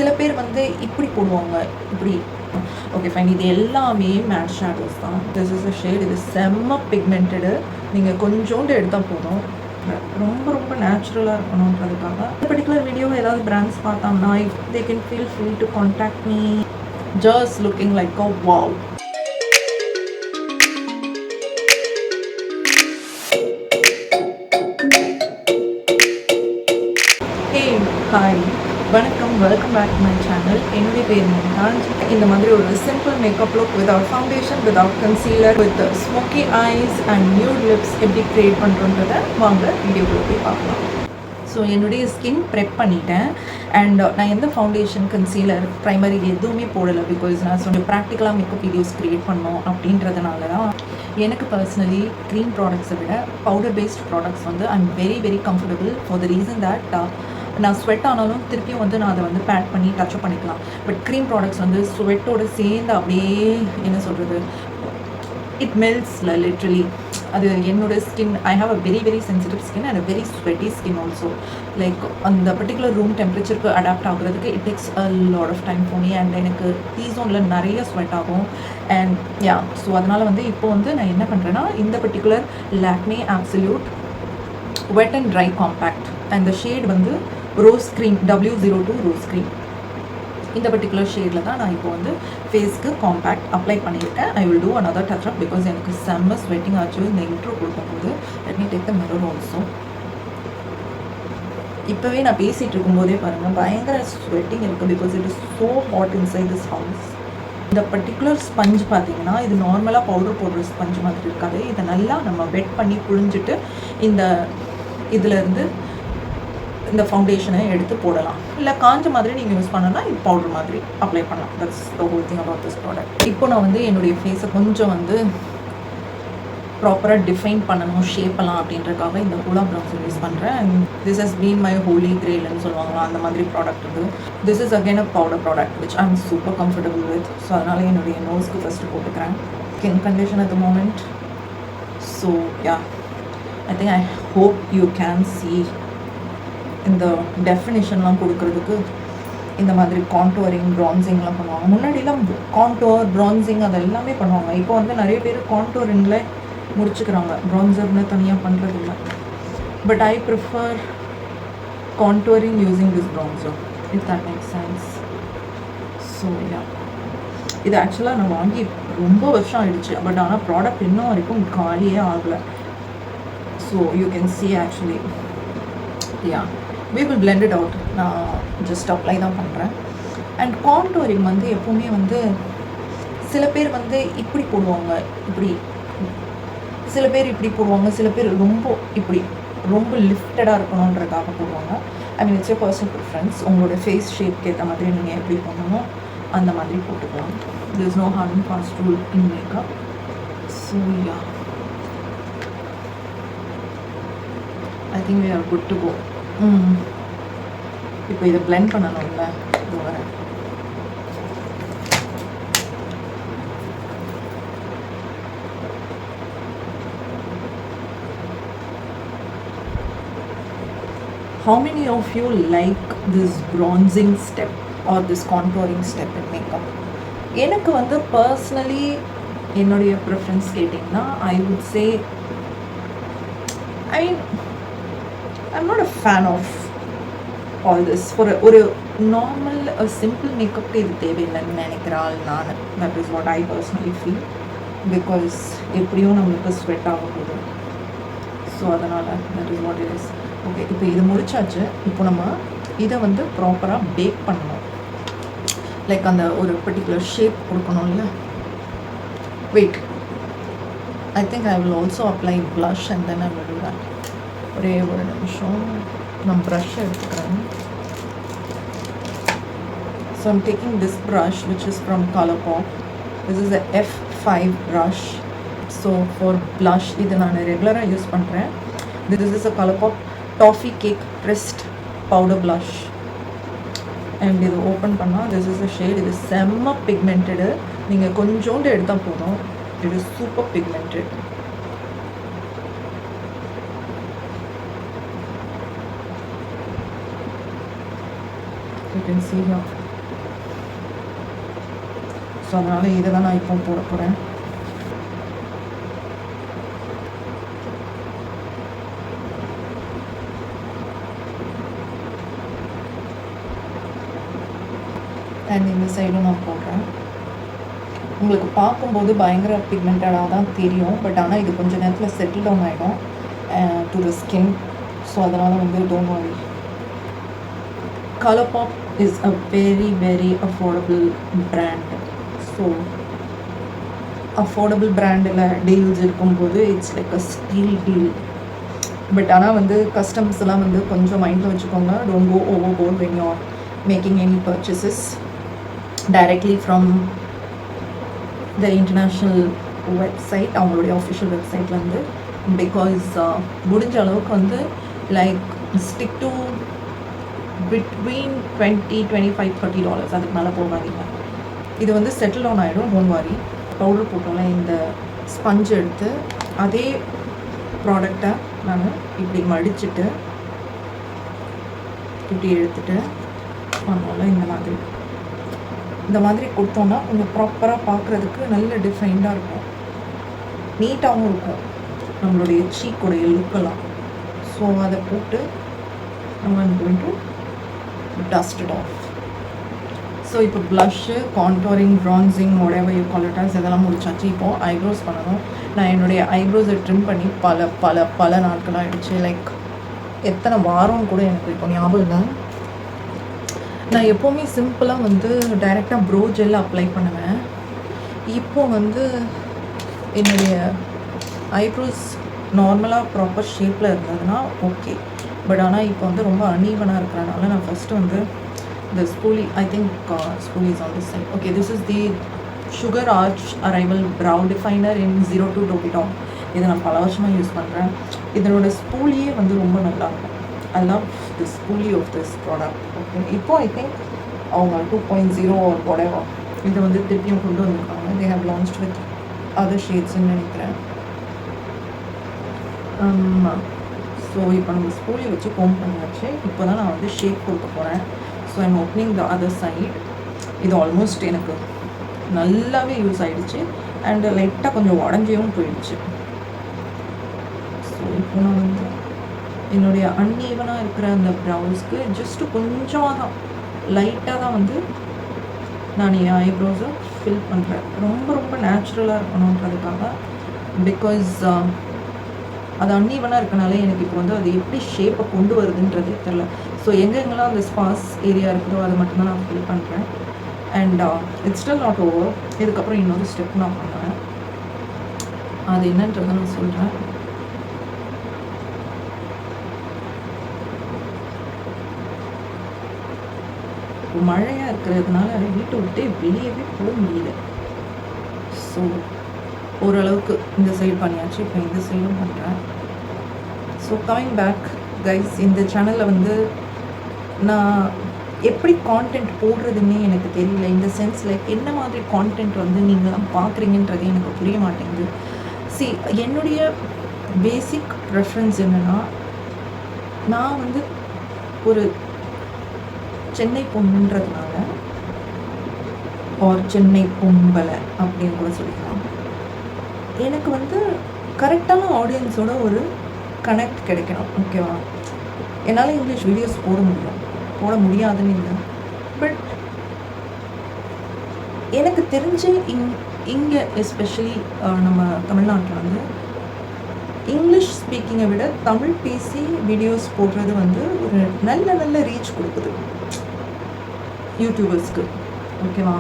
சில பேர் வந்து இப்படி போடுவாங்க, இப்படி. Okay fine. இது எல்லாமே மேட் ஷேடோஸ் தான். This is a shade. இது செம்ம பிக்மெண்டடு. நீங்கள் கொஞ்சோண்டு எடுத்தால் போதும். ரொம்ப ரொம்ப நேச்சுரலாக இருக்கணுன்றதுக்காக இந்த பர்டிகுலர் வீடியோ ஏதாவது பிராண்ட்ஸ் பார்த்தாங்கன்னா they can feel free to contact me. Just looking like a wow. Hey hi வணக்கம், welcome back to my channel. என்னுடைய பேர் நேஹா. இந்த மாதிரி ஒரு simple makeup look without foundation, without concealer, with smoky eyes and nude lips எப்படி create பண்ணுறோன்றதை வாங்க வீடியோக்குள்ள போய் பார்க்கலாம். ஸோ என்னுடைய ஸ்கின் ப்ரெப் பண்ணிட்டேன். அண்ட் நான் எந்த ஃபவுண்டேஷன், கன்சீலர், ப்ரைமரி எதுவுமே போடலை. பிகாஸ் நான் கொஞ்சம் ப்ராக்டிக்கலாக மேக்கப் வீடியோஸ் க்ரியேட் பண்ணோம் அப்படின்றதுனால தான். எனக்கு பர்சனலி க்ரீம் ப்ராடக்ட்ஸை விட பவுடர் பேஸ்ட் ப்ராடக்ட்ஸ் வந்து I am very very comfortable for the reason that நான் ஸ்வெட் ஆனாலும் திருப்பியும் வந்து நான் அதை வந்து பேட் பண்ணி டச்சப் பண்ணிக்கலாம். பட் க்ரீம் ப்ராடக்ட்ஸ் வந்து ஸ்வெட்டோடு சேர்ந்து அப்படியே என்ன சொல்கிறது, இட் மெல்ட்ஸ் லிட்ரலி. அது என்னோட skin, I have a very very sensitive skin and a very sweaty skin also. Like அந்த பர்டிகுலர் ரூம் டெம்பரேச்சருக்கு அடாப்ட் ஆகுறதுக்கு it takes a lot of time for me. And எனக்கு டீசோனில் நிறைய ஸ்வெட் ஆகும். And yeah, so அதனால் வந்து இப்போ வந்து நான் என்ன பண்ணுறேன்னா, இந்த particular Lakme absolute wet and dry compact and the shade வந்து rose cream, W02 rose cream. இந்த பர்டிகுலர் ஷேடில் தான் நான் இப்போ வந்து ஃபேஸ்க்கு காம்பேக்ட் அப்ளை பண்ணியிருக்கேன். I will do another touch up because எனக்கு செம்ம ஸ்வெட்டிங் ஆச்சு இந்த இன்ட்ரோ கொடுக்கும்போது. Let me take the mirror also. இப்போவே நான் பேசிகிட்டு இருக்கும்போதே பாருங்கள், பயங்கர ஸ்வெட்டிங் இருக்குது because it is so hot inside this house. இந்த பர்டிகுலர் ஸ்பஞ்ச் பார்த்தீங்கன்னா, இது நார்மலாக பவுடர் போடுற ஸ்பஞ்ச் மாதிரி இருக்காது. இதை நல்லா நம்ம வெட் பண்ணி புழிஞ்சிட்டு இந்த இதிலேருந்து இந்த ஃபவுண்டேஷனை எடுத்து போடலாம். இல்லை காஞ்ச மாதிரி நீங்கள் யூஸ் பண்ணலாம், இது பவுடர் மாதிரி அப்ளை பண்ணலாம். That's the whole thing about this product. இப்போ நான் வந்து என்னுடைய ஃபேஸை கொஞ்சம் வந்து ப்ராப்பராக டிஃபைன் பண்ணணும், ஷேப் பண்ணலாம் அப்படின்றதுக்காக இந்த ஹூலா ப்ரௌன்சர் யூஸ் பண்ணுறேன். And this has been my holy கிரேல்னு சொல்லுவாங்களா, அந்த மாதிரி ப்ராடக்ட் இது. This is again a powder product which I am super comfortable with. So அதனால் என்னுடைய நோஸ்க்கு ஃபஸ்ட்டு போட்டுக்கிறேன். Skin condition at the moment. So yeah, I think I hope you can see இந்த டெஃபினிஷன்லாம் கொடுக்கறதுக்கு இந்த மாதிரி கான்டோரிங், ப்ரான்சிங்லாம் பண்ணுவாங்க. முன்னாடிலாம் கான்டோர், ப்ரான்சிங் அது எல்லாமே பண்ணுவாங்க. இப்போ வந்து நிறைய பேர் கான்டோரிங்கில் முடிச்சுக்கிறாங்க, ப்ரான்சர்னு தனியாக பண்ணுறதில்ல. But I prefer contouring using this bronzer, if that makes sense. So yeah, இது ஆக்சுவலாக நான் வாங்கி ரொம்ப வருஷம் ஆகிடுச்சு. பட் ஆனால் ப்ராடக்ட் இன்னும் வரைக்கும் காலியே ஆகலை. So you can see actually yeah, we will blend it out. நான் ஜஸ்ட் அப்ளை தான் பண்ணுறேன். அண்ட் கான்டோரிங் வந்து எப்போவுமே வந்து சில பேர் வந்து இப்படி போடுவாங்க, இப்படி. சில பேர் இப்படி போடுவாங்க, சில பேர் ரொம்ப இப்படி ரொம்ப லிஃப்டடாக இருக்கணுன்றதுக்காக போடுவாங்க. I mean it's a personal preference. உங்களோட ஃபேஸ் ஷேப்க்கு ஏற்ற மாதிரி நீங்கள் எப்படி பண்ணணுமோ அந்த மாதிரி போட்டுக்கலாம். there is no hard and fast rule in makeup. So yeah, I think we are good to go. இப்போ இதை பிளெண்ட் பண்ணணும்ல, இது வரேன். How many of you like this bronzing step or this contouring step in makeup? எனக்கு வந்து personally என்னுடைய preference கேட்டிங்கன்னா, I would say I mean I'm not a fan of all this. For ஒரு நார்மல் சிம்பிள் மேக்கப்க்கு இது தேவையில்லைன்னு நினைக்கிறாள் நான். That is what I personally feel. Because எப்படியும் நம்மளுக்கு ஸ்வெட் ஆக போகுது. ஸோ அதனால் that is what it is. Okay, இப்போ இது முடிச்சாச்சு. இப்போ நம்ம இதை வந்து ப்ராப்பராக பேக் பண்ணணும். லைக் அந்த ஒரு பர்டிகுலர் ஷேப் கொடுக்கணும்ல. Wait, I think I will also apply blush and then I will do that. ஒரே ஒரு நிமிஷம், நான் ப்ரஷ் எடுத்துக்கிறேன். So I'm taking this brush which is from Colourpop. This is a F5 brush. So for blush இது நான் ரெகுலராக use பண்ணுறேன். This is a Colourpop Toffee Cake Pressed Powder Blush. And இது ஓப்பன் பண்ணால் this is a shade. இது செம்ம பிக்மெண்டடு. நீங்கள் கொஞ்சோண்டு எடுத்தால் போதும். It is super pigmented. You can see here so அதனால் இதை தான் நான் இப்போ போட போகிறேன். அண்ட் இந்த சைடும் நான் போடுறேன். உங்களுக்கு பார்க்கும்போது பயங்கர பிக்மெண்டடாக தான் தெரியும், பட் ஆனால் இது கொஞ்சம் நேரத்தில் செட்டில் டவுன் ஆகிடும் டு த ஸ்கின். ஸோ அதனால் வந்து don't worry. ColourPop is a very affordable brand. So affordable பிராண்டில் டீல்ஸ் இருக்கும்போது it's like a steal deal. But ஆனால் வந்து கஸ்டமர்ஸ் எல்லாம் வந்து கொஞ்சம் மைண்டில் வச்சுக்கோங்க. Don't go overboard when you are making any purchases directly from the international website, அவங்களுடைய அஃபிஷியல் வெப்சைட்லேருந்து. பிகாஸ் முடிஞ்ச அளவுக்கு வந்து லைக் ஸ்டிக் டு பிட்வீன் $20-25-$30 அதுக்கு மேலே போகாதீங்க. இது வந்து செட்டில் டவுன் ஆகிடும், டோன்ட் வரி. பவுடர் போட்டோம்ல, இந்த ஸ்பஞ்ச் எடுத்து அதே ப்ராடக்டை நான் இப்படி மடிச்சுட்டு இப்படி எடுத்துகிட்டு பண்ணோம்ல, இந்த மாதிரி கொடுத்தோன்னா கொஞ்சம் ப்ராப்பராக பார்க்குறதுக்கு நல்ல டிஃபைன்டாக இருக்கும், நீட்டாகவும் இருக்கும் நம்மளுடைய சீக்குடைய லுக்கெல்லாம். ஸோ அதை போட்டு நம்ம going to dust it off. So இப்போ blush, contouring, bronzing, whatever you call it as இதெல்லாம் முடிச்சாச்சு. இப்போது ஐப்ரோஸ் பண்ணணும். நான் என்னுடைய ஐப்ரோஸை ட்ரிம் பண்ணி பல பல பல நாட்கள் ஆகிடுச்சு. லைக் எத்தனை வாரம்னு கூட எனக்கு இப்போ ஞாபகம் இல்லை. நான் எப்போவுமே சிம்பிளாக வந்து டைரெக்டாக ப்ரோ ஜெல் அப்ளை பண்ணுவேன். இப்போ வந்து என்னுடைய ஐப்ரோஸ் நார்மலாக ப்ராப்பர் ஷேப்பில் இருந்ததுன்னா ஓகே. பட் ஆனால் இப்போ வந்து ரொம்ப அன்ஈவனாக இருக்கிறனால நான் ஃபஸ்ட்டு வந்து இந்த spoolie, I think spoolie is on this side. Okay, this is the Sugar arch arrival brow definer in 02 Topidom. இதை நான் பல வருஷமாக யூஸ் பண்ணுறேன். இதனோட ஸ்பூலியே வந்து ரொம்ப நல்லாயிருக்கும். I love the spoolie of this product. Okay, இப்போ I think அவங்க 2.0 or whatever இதை வந்து திருப்பியும் கொண்டு வந்திருக்காங்க. they have launched with other shadesன்னு நினைக்கிறேன். ஸோ இப்போ நம்ம ஸ்பூலி வச்சு கோம் பண்ணியாச்சு. இப்போ தான் நான் வந்து ஷேப் கொடுக்க போகிறேன். So I'm opening the other side. இது ஆல்மோஸ்ட் எனக்கு நல்லாவே யூஸ் ஆகிடுச்சு அண்ட் லைட்டாக கொஞ்சம் உடஞ்சியும் போயிடுச்சு. ஸோ இப்போ நான் வந்து என்னுடைய அன்ஈவனாக இருக்கிற அந்த ப்ரௌஸ்க்கு ஜஸ்ட்டு கொஞ்சமாக தான், லைட்டாக தான் வந்து நான் என் ஐப்ரோஸை ஃபில் பண்ணுறேன். ரொம்ப ரொம்ப நேச்சுரலாக இருக்கணுன்றதுக்காக. பிகாஸ் அது அன்ஈவனாக இருக்கனால எனக்கு இப்போ வந்து அது எப்படி ஷேப்பை கொண்டு வருதுன்றதே தெரில. ஸோ எங்கெங்கெல்லாம் அந்த ஸ்பாஸ் ஏரியா இருக்குதோ அதை மட்டும்தான் நான் ஃபில் பண்ணுறேன். And it's still not over. இதுக்கப்புறம் இன்னொரு ஸ்டெப் நான் பண்ணுவேன். அது என்னன்றதை நான் சொல்கிறேன். மழையாக இருக்கிறதுனால வீட்டை விட்டு வெளியவே போக முடியல. ஸோ ஓரளவுக்கு இந்த சைடு பண்ணியாச்சு. இப்போ இந்த சைடும் பண்ணுறேன். ஸோ கமிங் பேக் கைஸ், இந்த சேனலில் வந்து நான் எப்படி கான்டென்ட் போடுறதுன்னே எனக்கு தெரியல. இந்த சென்ஸ் லைக் என்ன மாதிரி கான்டென்ட் வந்து நீங்களாம் பார்க்குறீங்கன்றதே எனக்கு புரிய மாட்டேங்குது. என்னுடைய பேசிக் ப்ரெஃபரன்ஸ் என்னென்னா, நான் வந்து ஒரு சென்னை பொண்ணுன்றதுனால ஆர் சென்னை பொம்பலை அப்படின்னு கூட சொல்லிக்கலாம். எனக்கு வந்து கரெக்டான ஆடியன்ஸோட ஒரு கனெக்ட் கிடைக்கணும். ஓகேவா? என்னால் இங்கிலீஷ் வீடியோஸ் போட முடியாதுன்னு இல்லை. பட் எனக்கு தெரிஞ்சு இங்கே எஸ்பெஷலி நம்ம தமிழ்நாட்டில் வந்து இங்கிலீஷ் ஸ்பீக்கிங்கை விட தமிழ் பேசி வீடியோஸ் போடுறது வந்து ஒரு நல்ல ரீச் கொடுக்குது யூடியூபர்ஸ்க்கு. ஓகேவா?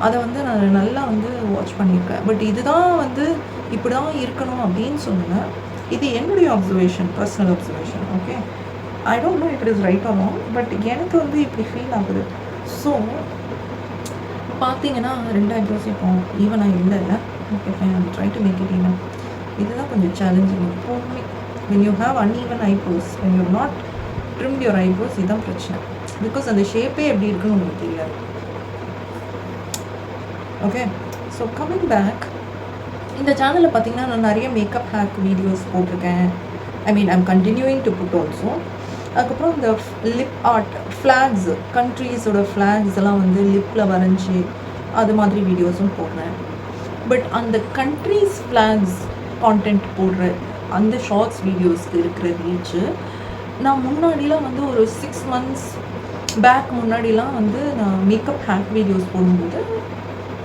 அதை வந்து நான் நல்லா வந்து வாட்ச் பண்ணியிருக்கேன். பட் இதுதான் வந்து இப்படி தான் இருக்கணும் அப்படின்னு சொன்னேன். இது என்னுடைய observation, personal observation. Okay, I don't know it is right or wrong, but எனக்கு வந்து இப்படி ஃபீல் ஆகுது. ஸோ பார்த்தீங்கன்னா 2 ஐப்ரோஸ் இப்போ ஈவனாக இல்லை. Okay fine, I try to make it even. இதுதான் கொஞ்சம் சேலஞ்சிங். எப்போவுமே when you have uneven eyebrows, when you have not trimmed your eyebrows, இதுதான் பிரச்சனை. பிகாஸ் அந்த ஷேப்பே எப்படி இருக்குன்னு உங்களுக்கு தெரியாது. ஓகே, ஸோ கமிங் பேக், இந்த சேனலில் பார்த்தீங்கன்னா நான் நிறைய மேக்கப் ஹேக் வீடியோஸ் போட்டிருக்கேன். I'm continuing to put also. அதுக்கப்புறம் இந்த லிப் ஆர்ட் ஃப்ளாக்ஸ், கண்ட்ரீஸோட ஃப்ளாக்ஸ் எல்லாம் வந்து லிப்பில் வரைஞ்சி அது மாதிரி வீடியோஸும் போடுறேன். பட் அந்த கண்ட்ரீஸ் ஃப்ளாக்ஸ் கான்டென்ட் போடுற அந்த ஷார்ட்ஸ் வீடியோஸ்க்கு இருக்கிற ரீச்சு நான் முன்னாடிலாம் வந்து ஒரு 6 months பேக் முன்னாடிலாம் வந்து நான் மேக்கப் ஹேக் வீடியோஸ் போடும்போது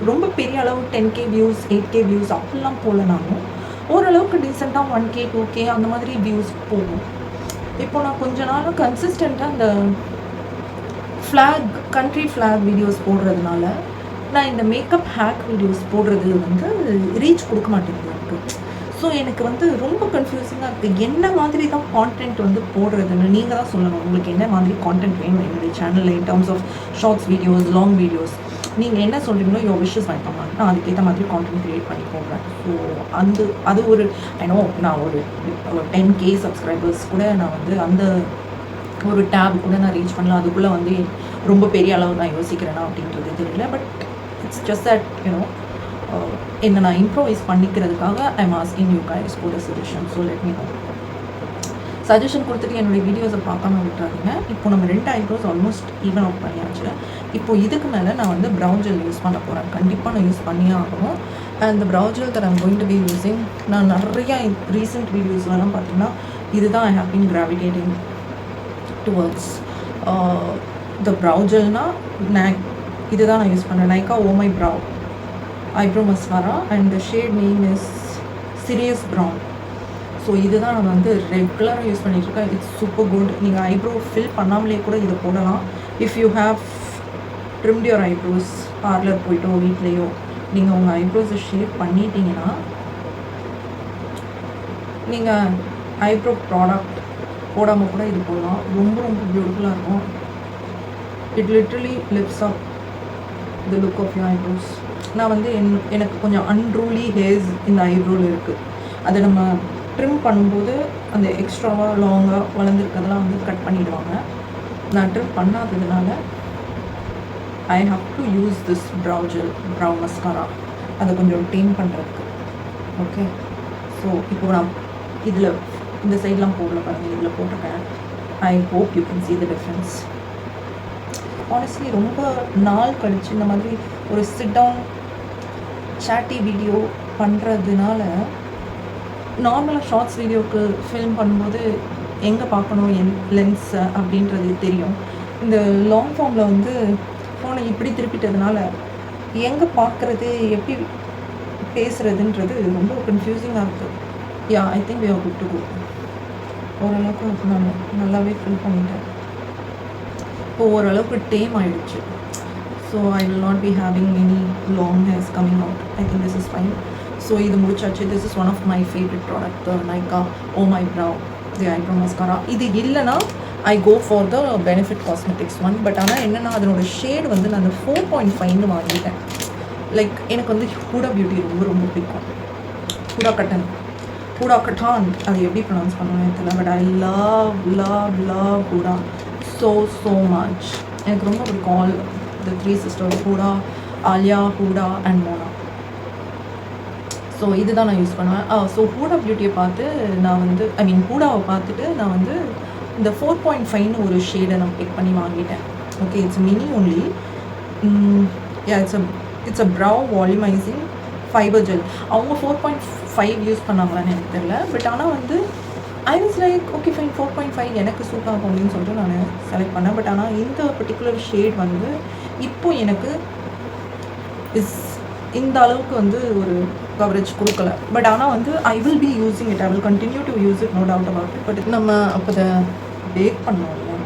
ரொம்ப பெரிய அளவு 10K வியூஸ் 8K வியூஸ் அப்படிலாம் போகலனாலும் ஓரளவுக்கு டீசெண்டாக 1K 2K அந்த மாதிரி வியூஸ் போகும். இப்போ நான் கொஞ்ச நாள் கன்சிஸ்டண்ட்டாக அந்த கண்ட்ரி ஃப்ளாக் வீடியோஸ் போடுறதுனால நான் இந்த மேக்கப் ஹேக் வீடியோஸ் போடுறது வந்து ரீச் கொடுக்க மாட்டேங்குது எனக்கு. ஸோ எனக்கு வந்து ரொம்ப கன்ஃபியூசிங்காக இருக்குது. என்ன மாதிரி தான் கான்டென்ட் வந்து போடுறதுன்னு நீங்கள் தான் சொல்லணும். உங்களுக்கு என்ன மாதிரி கான்டென்ட் வேணும் என்னுடைய சேனலில் in terms of shorts videos, long videos. நீங்கள் என்ன சொல்கிறீங்களோ யோர் விஷஸ் வாங்கிக்கோங்க, நான் அதுக்கேற்ற மாதிரி கான்டென்ட் க்ரியேட் பண்ணி போடுறேன். ஸோ அது ஒரு நான் ஒரு 10K சப்ஸ்கிரைபர்ஸ் கூட நான் வந்து அந்த ஒரு டேப் கூட நான் ரீச் பண்ணலாம். அதுக்குள்ளே வந்து ரொம்ப பெரிய அளவு நான் யோசிக்கிறேன்னா அப்படின்றது தெரியல. பட் இட்ஸ் ஜஸ்ட் தட் என்ன நான் இம்ப்ரோவைஸ் பண்ணிக்கிறதுக்காக I am asking you guys for the suggestion. So let me know. Suggestion கொடுத்துட்டு என்னுடைய வீடியோஸை பார்க்காம விட்டுறாதீங்க. இப்போ நம்ம 2 ஐப்ரோஸ் ஆல்மோஸ்ட் ஈவன் அவுட் பண்ணியாச்சு. இப்போ இதுக்கு மேலே நான் வந்து ப்ரௌன் ஜெல் யூஸ் பண்ண போகிறேன். கண்டிப்பாக நான் யூஸ் பண்ணியே ஆகணும். And brow gel that I'm going to be using, நான் நிறையா ரீசெண்ட் வீடியோஸ்லாம் பார்த்தீங்கன்னா இதுதான் I have been gravitating towards. The brow ஜெல்னால் இதுதான் நான் யூஸ் பண்ணுறேன். Nykaa oh my brow eyebrow mascara and the shade name is serious brown. So இதுதான் நான் வந்து ரெகுலராக யூஸ் பண்ணிகிட்ருக்கேன். It's super good. நீங்கள் ஐப்ரோ ஃபில் பண்ணாமலே கூட இதை போடலாம். If you have trimmed your eyebrows, parlour போய்ட்டோ வீட்லேயோ நீங்கள் உங்கள் ஐப்ரோஸை ஷேப் பண்ணிட்டீங்கன்னா நீங்கள் ஐப்ரோ ப்ராடக்ட் போடாமல் கூட இது போடலாம். ரொம்ப ரொம்ப பியூட்டிஃபுல்லாக இருக்கும். It literally lifts up the look of your eyebrows. நான் வந்து எனக்கு கொஞ்சம் அன்ரூலி ஹேர்ஸ் இந்த ஐப்ரோவில் இருக்குது. அதை நம்ம ட்ரிம் பண்ணும்போது அந்த எக்ஸ்ட்ராவாக லாங்காக வளர்ந்துருக்கிறதெல்லாம் வந்து கட் பண்ணிவிடுவாங்க. நான் ட்ரிம் பண்ணாததுனால I have to use this brow mascara அதை கொஞ்சம் டீம் பண்ணுறதுக்கு. ஓகே, ஸோ இப்போ நான் இதில் இந்த சைட்லாம் போடல பாருங்கள், இதில் போட்டிருக்கேன். ஐ hope you can see the difference. Honestly ரொம்ப நாள் கழிச்சு இந்த மாதிரி ஒரு சிட் டவுன் சாட்டி வீடியோ பண்ணுறதுனால நார்மலாக ஷார்ட்ஸ் வீடியோவுக்கு ஃபில்ம் பண்ணும்போது எங்கே பார்க்கணும் லென்ஸை அப்படின்றது தெரியும். இந்த லாங் ஃபார்மில் வந்து ஃபோனை இப்படி திருப்பிட்டதுனால எங்கே பார்க்குறது எப்படி பேசுகிறதுன்றது ரொம்ப கன்ஃபியூசிங்காக இருக்குது. Yeah, I think we are good to go. ஓரளவுக்கு நான் நல்லாவே ஃபில் பண்ணிட்டேன். இப்போ ஓரளவுக்கு டேம் ஆகிடுச்சு. So I will not be having any long hairs coming out. I think this is fine. So இது முடிச்சாச்சு. This is one of my favourite product, the Nykaa oh my brow the eyebrow mascara. இது இல்லைனா I go for the Benefit cosmetics one. But ஆனால் என்னென்னா அதனோட shade வந்து நான் அந்த 4.5 வாங்கிட்டேன். லைக் எனக்கு வந்து ஹூடா பியூட்டி ரொம்ப ரொம்ப பிடிக்கும். ஹூடா கட்டான் அது எப்படி ப்ரொனவுன்ஸ் பண்ணுவேன்னு தெரியல. But I love Huda so much. எனக்கு ரொம்ப பிடிக்கும். All the 3 sisters, Huda, Alya, Huda and Mona. So இதுதான் நான் யூஸ் பண்ணுவேன். ஸோ ஹூடா பியூட்டியை பார்த்து நான் வந்து ஹூடாவை பார்த்துட்டு நான் வந்து இந்த 4.5 ஒரு ஷேடை நான் பிக் பண்ணி வாங்கிட்டேன். Okay, it's mini only. It's a brow volumising fibre gel. அவங்க 4.5 யூஸ் பண்ணாங்களான்னு எனக்கு தெரியல. பட் ஆனால் வந்து I was like okay fine, 4.5 எனக்கு சூட் ஆகும் அப்படின்னு சொல்லிட்டு நான் செலக்ட் பண்ணேன். பட் ஆனால் இந்த பர்டிகுலர் ஷேட் வந்து இப்போ எனக்கு இந்த அளவுக்கு வந்து ஒரு கவரேஜ் கொடுக்கல. பட் ஆனால் வந்து I will be using it. I will continue to use it, no doubt about it. But நம்ம அப்போ அதை பேக் பண்ணோம் இல்லை,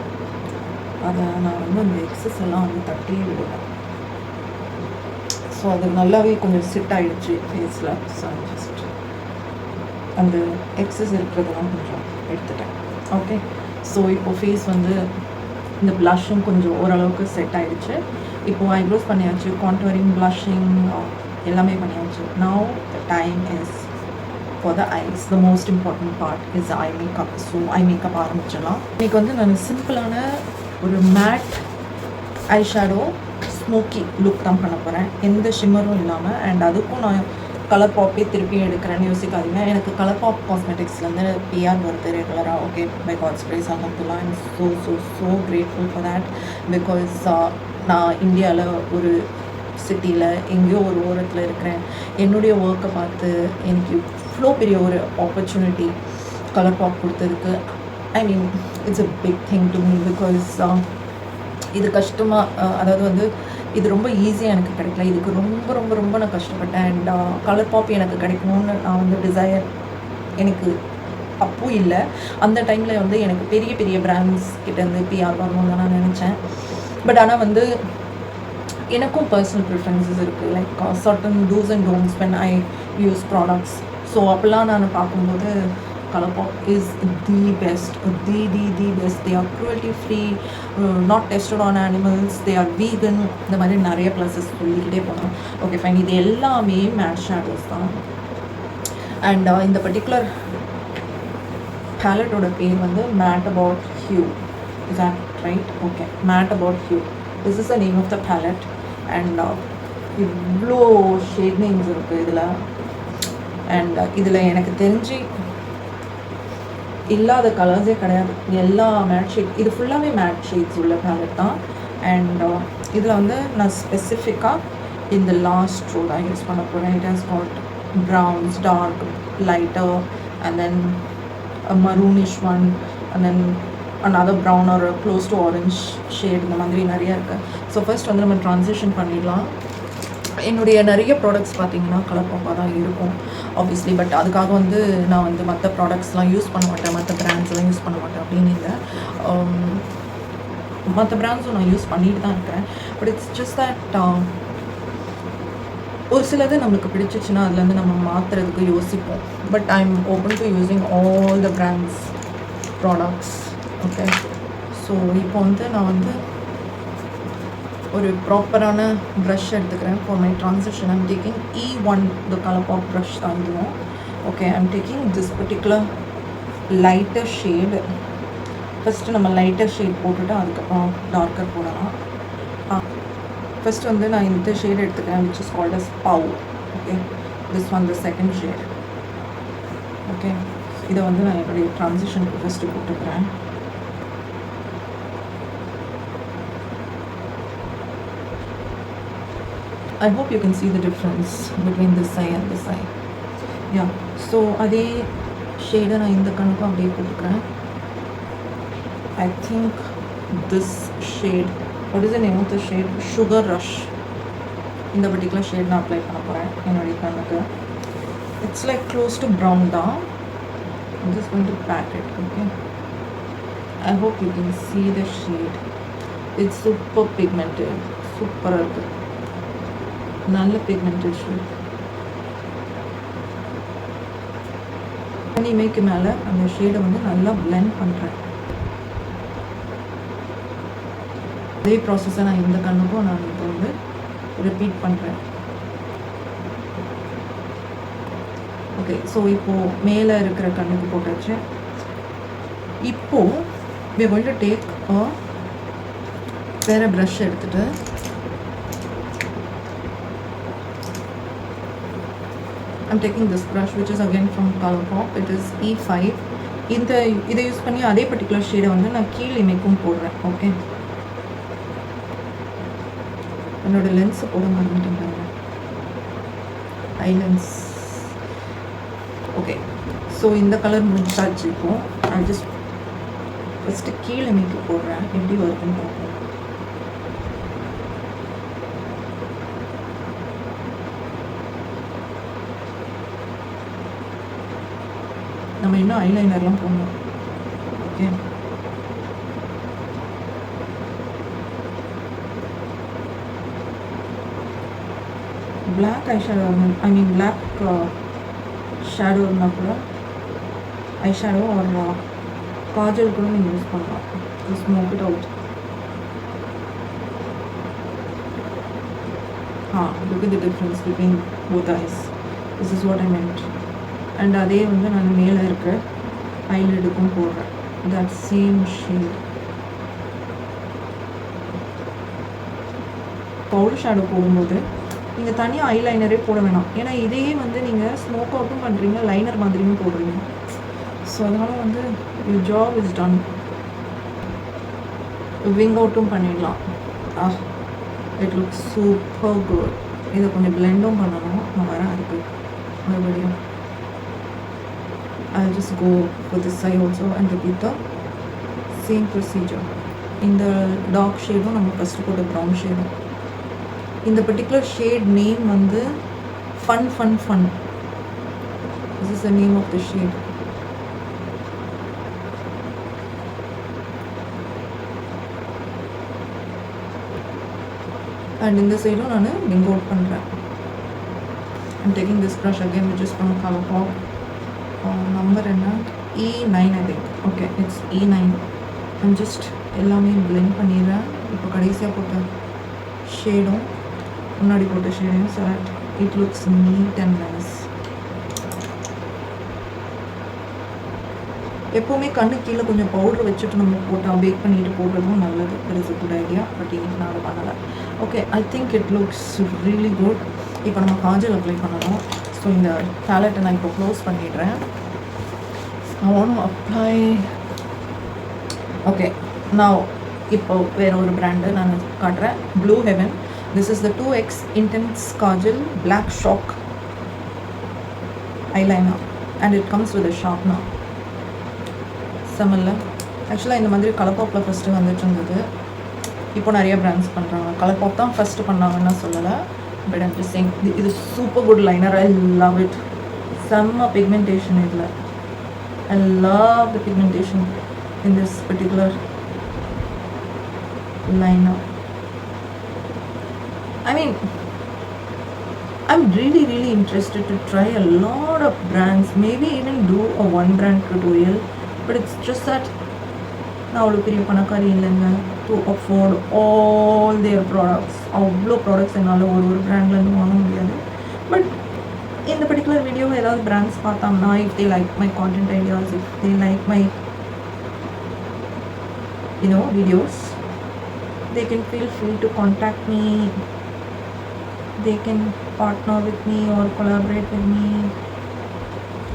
அதை நான் வந்து அந்த எக்ஸஸ் எல்லாம் வந்து தட்டியே விடுவேன். ஸோ அது நல்லாவே கொஞ்சம் சிட் ஆகிடுச்சு ஃபேஸில். ஸோ ஜஸ்ட் அந்த எக்ஸஸ் இருக்கிறதெல்லாம் கொஞ்சம் எடுத்துட்டேன். ஓகே, ஸோ இப்போது ஃபேஸ் வந்து இந்த ப்ளஷும் கொஞ்சம் ஓரளவுக்கு செட் ஆகிடுச்சு. இப்போது ஐப்ரோஸ் பண்ணியாச்சு, கான்டோரிங், ப்ளஷிங் எல்லாமே பண்ணியாச்சு. Now the time is for the eyes. The most important part is eye makeup. So I makeup ஆரம்பிச்சிடலாம். இன்றைக்கி வந்து நான் சிம்பிளான ஒரு matte eyeshadow smoky look தான் பண்ண போகிறேன், எந்த ஷிம்மரும் இல்லாமல். அண்ட் அதுக்கும் நான் கலர் பாப்பே திருப்பி எடுக்கிறேன்னு யோசிக்காதீங்க. எனக்கு கலர் பாப் காஸ்மெட்டிக்ஸ்லேருந்து பிஆர் வருது ரெகுலராக. ஓகே, பை காட்ஸ் கிரேஸ் அல்ஹம்துலில்லாஹ். I am so grateful for that. Because நான் இந்தியாவில் ஒரு சிட்டியில் எங்கேயோ ஒரு ஓரத்தில் இருக்கிறேன். என்னுடைய ஒர்க்கை பார்த்து எனக்கு இவ்வளோ பெரிய ஒரு ஆப்பர்ச்சுனிட்டி கலர் பாப் கொடுத்ததுக்கு I mean it's a big thing to me. Because இது கஷ்டமாக அதாவது வந்து இது ரொம்ப ஈஸியாக எனக்கு கிடைக்கல. இதுக்கு ரொம்ப ரொம்ப ரொம்ப நான் கஷ்டப்பட்டேன். அண்ட் கலர் பாப் எனக்கு கிடைக்கணும்னு நான் வந்து டிசையர் எனக்கு அப்போ இல்லை. அந்த டைமில் வந்து எனக்கு பெரிய பெரிய பிராண்ட்ஸ் கிட்டேருந்து பிஆர் வரணும்னு தான் நான் நினச்சேன். பட் ஆனால் வந்து எனக்கும் பர்சனல் ப்ரிஃபரன்சஸ் இருக்குது. Like certain dos and don'ts when I use products. So அப்போல்லாம் நான் பார்க்கும்போது Colourpop is the best, the best. They are cruelty free, not tested on animals, they are vegan. இந்த மாதிரி நிறைய ப்ளஸஸ் சொல்லிக்கிட்டே போனோம். Okay fine. இது எல்லாமே மேட் ஷேடோஸ் தான். அண்ட் இந்த பர்டிகுலர் பேலட்டோட பேர் வந்து Matte About Hue. Is that right? Okay, Matte About Hue. This is the name of the palette. And இவ்வளோ ஷேட் நேம்ஸ் இருக்குது இதில். அண்ட் இதில் எனக்கு தெரிஞ்சு இல்லாத கலர்ஸே கிடையாது. எல்லா மேட் ஷேட், இது ஃபுல்லாகவே மேட் ஷேட்ஸ் உள்ள பேலட் தான். அண்ட் இதில் வந்து நான் ஸ்பெசிஃபிக்காக இந்த லாஸ்ட் ரோ தான் யூஸ் பண்ண போகிறேன். It has got browns, dark, lighter, and then maroonish one, and then another brown or close to orange shade. இந்த மாதிரி நிறைய இருக்குது. ஸோ ஃபர்ஸ்ட் வந்து நம்ம ட்ரான்சிஷன் பண்ணிடலாம். என்னுடைய நிறைய ப்ராடக்ட்ஸ் பார்த்திங்கன்னா கலர்பாப்பாக தான் இருக்கும் ஆப்வியஸ்லி. பட் அதுக்காக வந்து நான் வந்து மற்ற ப்ராடக்ட்ஸ்லாம் யூஸ் பண்ண மாட்டேன், மற்ற பிராண்ட்ஸ்லாம் யூஸ் பண்ண மாட்டேன் அப்படின்னு இல்லை. மற்ற பிராண்ட்ஸும் நான் யூஸ் பண்ணிட்டு தான் இருக்கிறேன். பட் இட்ஸ் ஜஸ்ட் தட் ஒரு சிலது நம்மளுக்கு பிடிச்சிச்சுன்னா அதுலேருந்து நம்ம மாற்றுறதுக்கு யோசிப்போம். But I am open to using all the brands products. Okay, so இப்போ வந்து நான் வந்து ஒரு ப்ராப்பரான ப்ரஷ் எடுத்துக்கிறேன் for my transition. I'm taking E1 the ColourPop brush தான் இதுவும். Okay, I'm taking this particular lighter shade. First நம்ம லைட்டர் ஷேட் போட்டுட்டு அதுக்கப்புறம் டார்க்கர் போடலாம். ஃபஸ்ட்டு வந்து நான் இந்த ஷேட் எடுத்துக்கிறேன், which is called as pow. Okay, this one the second shade. ஓகே, இதை வந்து நான் என்னுடைய ட்ரான்சிஷனுக்கு ஃபஸ்ட்டு போட்டுக்கிறேன். I hope you can see the difference between this eye and this eye. Yeah, so அதே ஷேடை நான் இந்த கண்ணுக்கும் அப்படியே போட்டுக்கிறேன். I think this shade, what is the name of the shade? Sugar Rush. இந்த பர்டிகுலர் ஷேட் நான் apply பண்ண போகிறேன் என்னுடைய கண்ணுக்கு. It's like close to brown தான். I'm just going to pat it. Okay, I hope you can see the shade. It's super pigmented, சூப்பராக இருக்குது, நல்ல பிக்மெண்டட் ஷேட். இனிமேக்கு மேலே அந்த ஷேடை வந்து நல்லா பிளெண்ட் பண்ணுறேன். அதே ப்ராசஸை நான் இந்த கண்ணுக்கும் நான் இப்போ வந்து ரிப்பீட் பண்ணுறேன். ஓகே, ஸோ இப்போது மேலே இருக்கிற கண்ணுக்கு போட்டாச்சு. இப்போது we are going to take வேறு ப்ரஷ் எடுத்துகிட்டு I'm taking this brush which is again from Colourpop. It is E5. இதை யூஸ் பண்ணி அதே பர்டிகுலர் ஷேடை வந்து நான் கீழ் இமைக்கும் போடுறேன். ஓகே, என்னோட லென்ஸை போட மறந்துட்டேன், ஐ லென்ஸ். ஓகே, ஸோ இந்த கலர் முடிச்சாச்சு. இப்போ நான் ஜஸ்ட் ஃபஸ்ட்டு கீழ் இமைக்கு போடுறேன், எப்படி வருதுன்னு பார்ப்போம். நம்ம இன்னும் ஐலைனர்லாம் போடணும். ஓகே, பிளாக் ஐ ஷேடோ, ஐ மீன் பிளாக் ஷேடோ இருந்தால் கூட ஐ ஷேடோ ஒரு காஜல் கூட நீங்கள் யூஸ் பண்ணலாம். Smoke it out. look at the difference between both eyes. This is what I meant. And அதே வந்து நான் மேலே இருக்கிற ஐலைடுக்கும் போடுறேன், that same shade. Powder shadow போடும்போது நீங்கள் தனியாக ஐலைனரே போட வேணாம். ஏன்னா இதையே வந்து நீங்கள் ஸ்மோக் அவுட்டும் பண்ணுறீங்க, லைனர் மாதிரியும் போடுறீங்க. ஸோ அதனால் வந்து your job is done. Wing அவுட்டும் பண்ணிடலாம். It looks super good. இதை கொஞ்சம் பிளெண்டும் பண்ணணும். நான் வரேன் அதுக்கு மறுபடியும். I'll just go for this side also and repeat the same procedure. இந்த டார்க் ஷேடும் நம்ம ஃபஸ்ட்டு போட்ட ப்ரௌன் ஷேடும். இந்த பர்டிகுலர் ஷேட் நேம் வந்து fun fun fun. This is the name of the shade. And இந்த சைடும் நான் லிங்க் அவுட் பண்ணுறேன். I'm taking this brush again which is from Colourpop. Number என்ன? E9 I think. Okay, it's E9. I'm just எல்லாமே blend பண்ணிடுறேன். இப்போ கடைசியாக போட்ட ஷேடும் முன்னாடி போட்ட ஷேடும் so that it looks neat and nice. எப்போவுமே கண்ணு கீழே கொஞ்சம் பவுடர் வச்சுட்டு நம்ம போட்டால் பேக் பண்ணிட்டு போடுறதும் நல்லது. It is a good idea. But இன்னைக்கு நான் அதை பண்ணலை. Okay, I think it looks really good. இப்போ நம்ம காஜல் அப்ளை பண்ணணும். ஸோ இந்த பேலட்டை நான் இப்போ க்ளோஸ் பண்ணிடுறேன். I want to apply. Okay, நான் இப்போ வேறு ஒரு பிராண்டு நான் காட்டுறேன். Blue Heaven. This is the 2x intense kajal black shock eyeliner and it comes with sharpener. செம்மல்ல. ஆக்சுவலாக இந்த மாதிரி கலர்பாப்பில் ஃபஸ்ட்டு வந்துட்டு இருந்தது. இப்போ நிறைய பிராண்ட்ஸ் பண்ணுறாங்க. கலர்பாப் தான் ஃபஸ்ட்டு பண்ணாங்கன்னு சொல்லலை. பட் ஐம் ஜஸ்ட் சேயிங் இது super good liner. I love it. செம்ம பிக்மெண்டேஷன் இதில். I love the pigmentation in this particular liner. I mean, I'm really interested to try a lot of brands, maybe even do a one brand tutorial, but it's just that நான் அவ்வளோ பெரிய பணக்காரி இல்லைங்க to afford all their products. அவ்வளோ products என்னால் ஒரு பிராண்ட்லேருந்து வாங்க முடியாது. But இந்த பர்டிகுலர் வீடியோ ஏதாவது பிராண்ட்ஸ் பார்த்தாங்கன்னா, if they like my content ideas, if they like my videos, they can feel free to contact me. They can partner with me or collaborate with me.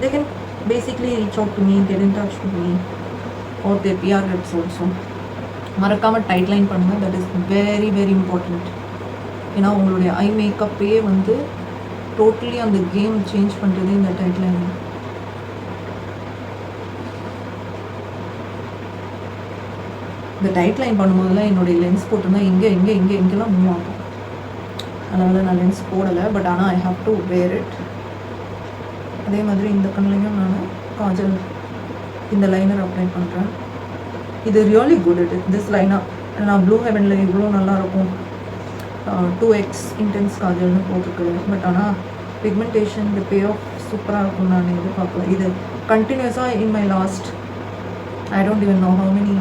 They can basically reach out to me, get in touch with me, or their PR reps also. மறக்காமல் டைட்லைன் பண்ணுங்கள். That is very important. ஏன்னா உங்களுடைய ஐ மேக்கப்பே வந்து totally அந்த game change பண்ணுறது இந்த டைட்லைன். இந்த டைட்லைன் பண்ணும்போதெல்லாம் என்னுடைய லென்ஸ் போட்டுருந்தா எங்கெல்லாம் மூவ் ஆகும். அதனால் நான் லென்ஸ் போடலை. பட் ஆனால் I have to wear it. அதே மாதிரி இந்த கண்ணிலையும் நான் காஜல் இந்த லைனர் அப்ளை பண்ணுறேன். இது ரியலி குட். திஸ் லைனர் நான் ப்ளூ ஹெவனில் இவ்வளோ நல்லாயிருக்கும் 2x இன்டென்ஸ் காஜல்னு போட்டிருக்கு. பட் ஆனால் பிக்மெண்டேஷன் இந்த பே ஆஃப் சூப்பராக இருக்கும். நான் எதிர்பார்க்கல. இது கண்டினியூஸாக in my last I don't even know how many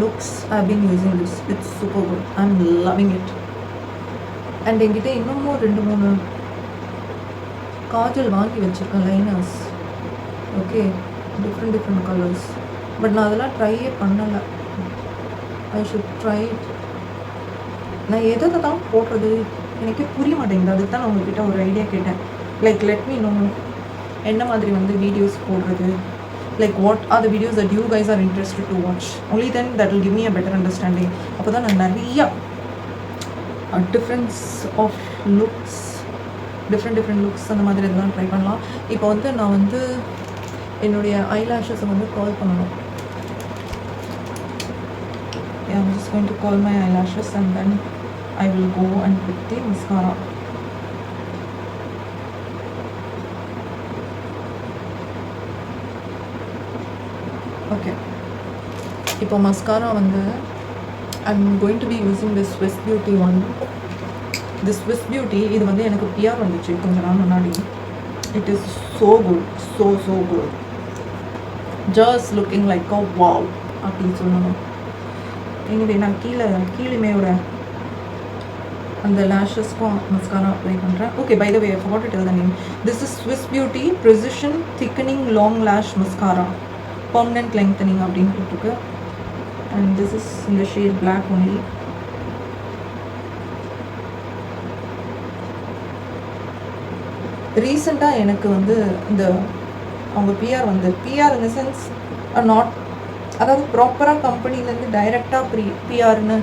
looks I been using this. It's super good. I am loving it. And என்கிட்ட இன்னமும் 2-3 காஜல் வாங்கி வச்சுருக்கேன் liners. Okay, different colours. But நான் அதெல்லாம் ட்ரையே பண்ணலை. I should try it. நான் எதை தான் போடுறது எனக்கே புரிய மாட்டேங்குது. அதுக்கு தான் நான் உங்ககிட்ட ஒரு ஐடியா கேட்டேன். லைக் லெட் மீ நோ என்ன மாதிரி வந்து வீடியோஸ் போடுறது. Like what are the videos that you guys are interested to watch. Only then that will give me a better understanding. அப்போ தான் நான் நிறையா difference of looks different looks அந்த மாதிரி இதெல்லாம் ட்ரை பண்ணலாம். இப்போ வந்து நான் வந்து என்னுடைய ஐலாஷஸை வந்து கால் பண்ணணும். I'm just going to curl my eyelashes and then I will go and put the mascara. Okay. இப்போ mascara வந்து I'm going to be using the Swiss Beauty one. The Swiss Beauty இது வந்து எனக்கு PR வந்துச்சு கொஞ்ச நாள் முன்னாடி. It is so good, so good. Just looking like a wow அப்படின்னு சொல்லணும். எனிவே நான் கீழேமையோட அந்த லேஷஸ்க்கும் மஸ்காரா அப்ளை பண்ணுறேன். Okay, by the way I forgot to tell the name. This is Swiss Beauty Precision Thickening Long Lash Mascara Permanent Lengthening அப்படின்னு போட்டிருக்கு. And this is in the shade black only. ரீசெண்டாக எனக்கு வந்து இந்த அவங்க PR in the sense not, அதாவது ப்ராப்பராக கம்பெனிலேருந்து டைரெக்டாக பிஆர்னு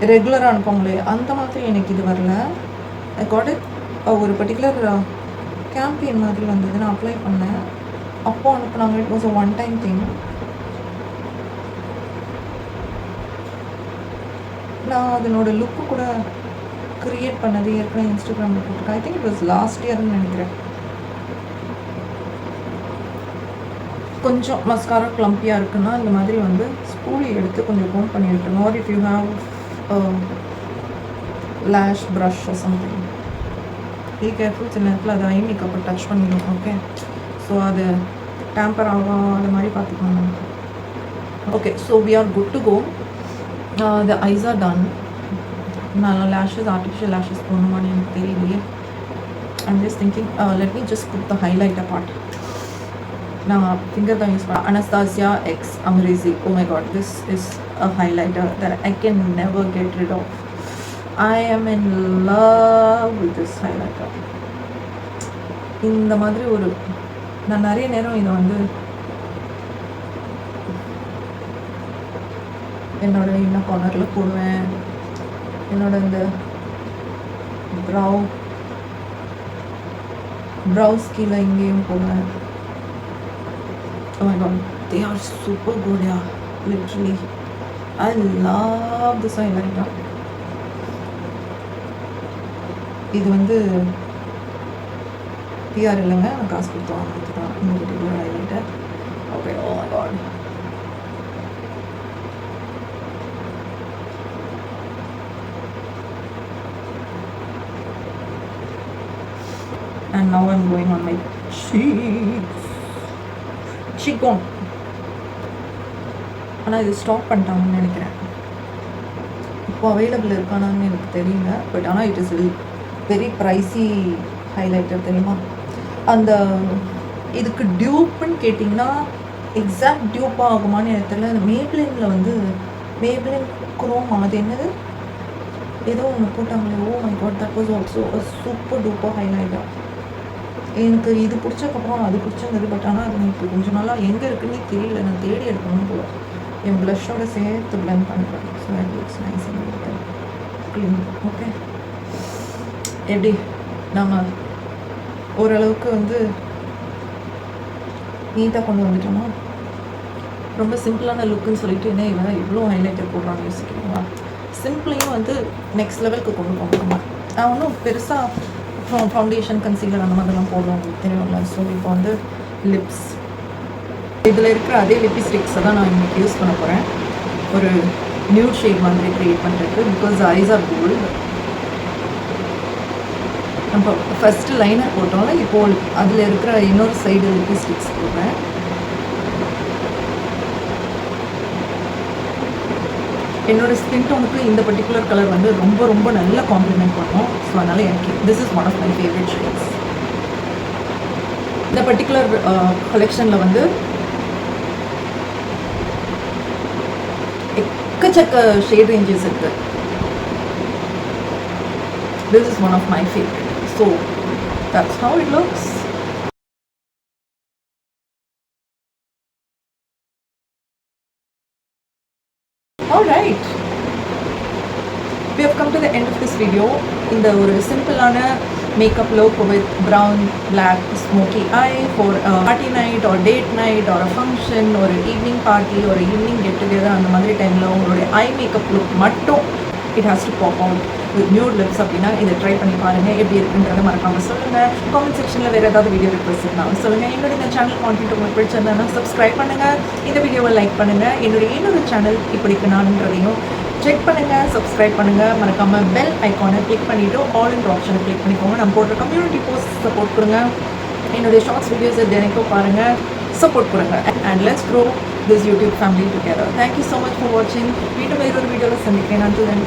ரெகுலராக அனுப்புவாங்களே அந்த மாதிரி எனக்கு இது வரல. ஐ காட் இட் ஒரு பர்டிகுலர் கேம்பெயின் மாதிரி வந்தது. நான் அப்ளை பண்ணேன். அப்போது அனுப்புனாங்க. It was a one time thing. நான் அதனோட லுக்கு கூட க்ரியேட் பண்ணது ஏற்கனவே இன்ஸ்டாகிராமில் போட்டிருக்கேன். I think it was last இயர்னு நினைக்கிறேன். கொஞ்சம் மஸ்காரா க்ளம்பியாக இருக்குன்னா இந்த மாதிரி வந்து ஸ்பூலி எடுத்து கொஞ்சம் கோம் பண்ணி விட்டுருங்க. Or if you have lash brush something, be careful. சில நேரத்தில் அது ஐ மேக்கப்பை டச் பண்ணிடும். ஓகே, ஸோ அது டேம்பர் ஆகாத மாதிரி பார்த்துக்கணும். Okay, so we are good to go. The eyes are done. நான் லேஷஸ் ஆர்டிஃபிஷியல் லேஷஸ் போடணுமான்னு எனக்கு தெரியலையே. I'm just thinking let me just put the highlighter part. நான் ஃபிங்கர் தான் யூஸ் பண்ணேன். Anastasia X Amazing. Oh my god, this is a highlighter that I can never get rid of. I am in love with this highlighter. இந்த மாதிரி ஒரு நான் நிறைய நேரம் இதை வந்து என்னோட இன்னும் கார்னரில் போடுவேன். என்னோட இந்த ப்ரௌஸ் கீழே இங்கேயும் போடுவேன். Oh my god, they are super good, yeah, literally. I love this highlighter. இது வந்து பிஆர் இல்லைங்க, நான் காசு கொடுத்து வாங்கிட்டு தான் இந்த particular highlighter. Okay, oh my god. And now I'm going on my cheeks. சிக்கோன். ஆனால் இது ஸ்டாப் பண்ணிட்டாங்கன்னு நினைக்கிறேன். இப்போ அவைலபிள் இருக்கானான்னு எனக்கு தெரியல. பட் ஆனால் it is very pricey highlighter தெரியுமா. அந்த இதுக்கு டியூப்னு கேட்டிங்கன்னா எக்ஸாக்ட் டியூப்பாக ஆகுமான்னு எனக்கு தெரியல. அந்த மேப்ளினில் வந்து மேப்ளின் குரோமா அது என்னது ஏதோ ஒன்று போட்டாங்களே. Oh my God, that was also a super duper highlighter. எனக்கு இது பிடிச்சதுக்கப்புறம் அது பிடிச்சிருந்தது. பட் ஆனால் அது எனக்கு கொஞ்சம் நாளாக எங்கே இருக்குன்னு தெரியல. நான் தேடி எடுக்கணும் போல. என் ப்ளஷோட சேர்த்து பிளெண்ட் பண்ணுறேன். So it looks nice and clean. Okay, எப்படி நம்ம ஓரளவுக்கு வந்து நீட்டாக கொண்டு வந்துட்டோமா. ரொம்ப சிம்பிளான லுக்குன்னு சொல்லிட்டு என்ன இவன் இவ்வளோ ஹைலைட்டர் போடுறான்னு யோசிக்கிறீங்களா. சிம்பிளையும் வந்து நெக்ஸ்ட் லெவலுக்கு கொண்டு போகணுமா. நான் ஒன்றும் பெருசாக ஃபவுண்டேஷன் கன்சீலர் அந்த மாதிரிலாம் போடுவோம், உங்களுக்கு தெரியும்ல. ஸோ இப்போ வந்து லிப்ஸ் இதில் இருக்கிற அதே லிப்ஸ்டிக்ஸை தான் நான் இன்றைக்கி யூஸ் பண்ண போகிறேன். ஒரு நியூட் ஷேட் மாதிரி க்ரியேட் பண்ணுறதுக்கு. Because eyes are gold. நம்ம ஃபஸ்ட்டு லைனர் போட்டோம்ல, இப்போது அதில் இருக்கிற இன்னொரு சைடு லிப்ஸ்டிக்ஸ் போடுறேன். என்னோடய ஸ்கின் டோனுக்கு இந்த பர்டிகுலர் கலர் வந்து ரொம்ப ரொம்ப நல்ல காம்ப்ளிமெண்ட் பண்ணும். ஸோ அதனால் எனக்கு this is one of my favourite shades. இந்த பர்டிகுலர் கலெக்ஷனில் வந்து எக்கச்சக்க ஷேட் ரேஞ்சஸ் இருக்குது. This is one of my favourite. So that's how it looks. Alright, we have come to the end of this video. இந்த ஒரு சிம்பிளான makeup look with brown, black, smoky eye for a party night or date night or a function or evening party or evening get together. அந்த மாதிரி டைமில் உங்களுடைய eye makeup look மட்டும் it has to pop out with nude lips அப்படின்னா இதை try பண்ணி பாருங்கள். எப்படி இருக்குன்றதை மறக்காமல் சொல்லுங்கள். காமெண்ட் செக்ஷனில் வேறு ஏதாவது வீடியோ ரிக்வெஸ்ட் இருந்தாலும் சொல்லுங்கள். என்னோட இந்த சேனல் கான்டென்ட் உங்களுக்கு பிடிச்சிருந்தா சப்ஸ்கிரைப் பண்ணுங்கள். இந்த வீடியோவை லைக் பண்ணுங்கள். என்னுடைய இன்னொரு சேனல் இப்படிக்கு நானுன்றதையும் செக் பண்ணுங்கள், சப்ஸ்கிரைப் பண்ணுங்கள். மறக்காமல் பெல் ஐக்கானை கிளிக் பண்ணிவிட்டு ஆல் இன் ஆப்ஷனை கிளிக் பண்ணிக்கோங்க. நம்ம போடுற கம்யூனிட்டி போஸ்ட் சப்போர்ட் கொடுங்க. என்னுடைய ஷார்ட்ஸ் வீடியோஸை தினைக்கும் பாருங்கள், சப்போர்ட் கொடுங்க. And let's grow this YouTube family together. Thank you so much for வாட்சிங். மீண்டும் வேறொரு வீடியோவில் சந்திக்கிறேன். until then